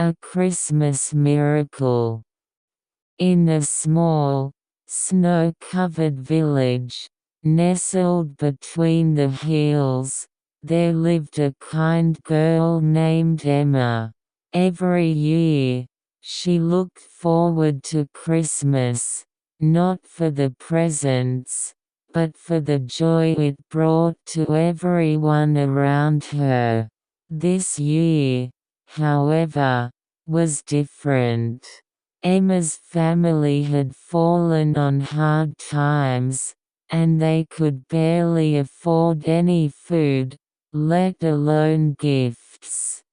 A Christmas Miracle. In a small, snow-covered village, nestled between the hills, there lived a kind girl named Emma. Every year, she looked forward to Christmas, not for the presents, but for the joy it brought to everyone around her. This year, however, was different. Emma's family had fallen on hard times, and they could barely afford any food, let alone gifts.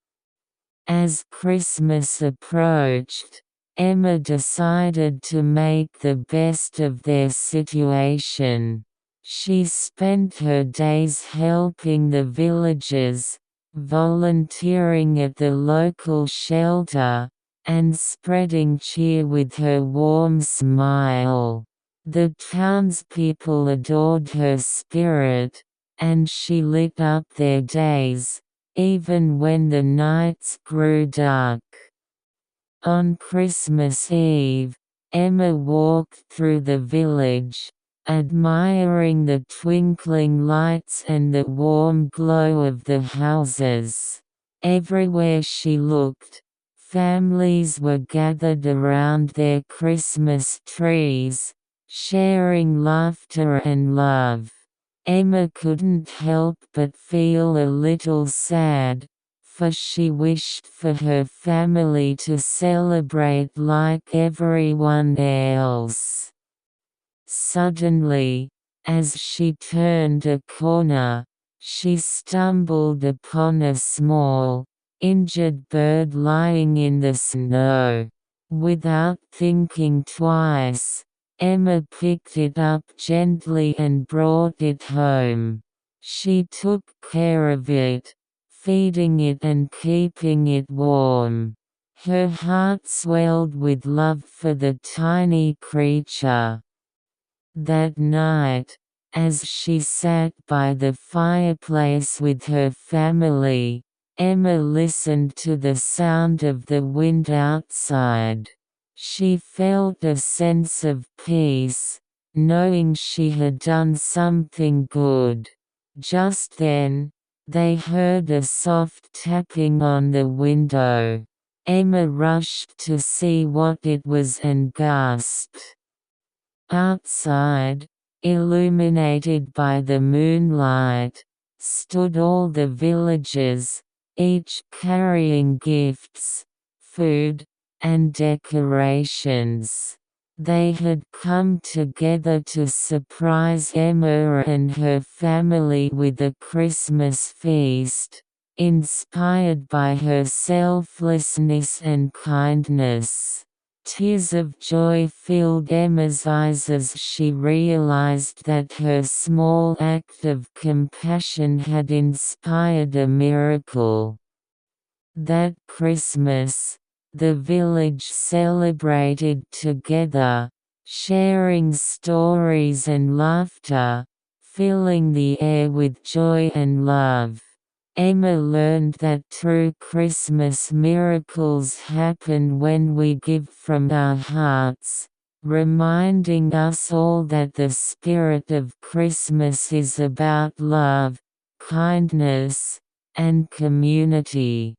As Christmas approached, Emma decided to make the best of their situation. She spent her days helping the villagers, volunteering at the local shelter, and spreading cheer with her warm smile. The townspeople adored her spirit, and she lit up their days, even when the nights grew dark. On Christmas Eve, Emma walked through the village, admiring the twinkling lights and the warm glow of the houses. Everywhere she looked, families were gathered around their Christmas trees, sharing laughter and love. Emma couldn't help but feel a little sad, for she wished for her family to celebrate like everyone else. Suddenly, as she turned a corner, she stumbled upon a small, injured bird lying in the snow. Without thinking twice, Emma picked it up gently and brought it home. She took care of it, feeding it and keeping it warm. Her heart swelled with love for the tiny creature. That night, as she sat by the fireplace with her family, Emma listened to the sound of the wind outside. She felt a sense of peace, knowing she had done something good. Just then, they heard a soft tapping on the window. Emma rushed to see what it was and gasped. Outside, illuminated by the moonlight, stood all the villagers, each carrying gifts, food, and decorations. They had come together to surprise Emma and her family with a Christmas feast, inspired by her selflessness and kindness. Tears of joy filled Emma's eyes as she realized that her small act of compassion had inspired a miracle. That Christmas, the village celebrated together, sharing stories and laughter, filling the air with joy and love. Emma learned that true Christmas miracles happen when we give from our hearts, reminding us all that the spirit of Christmas is about love, kindness, and community.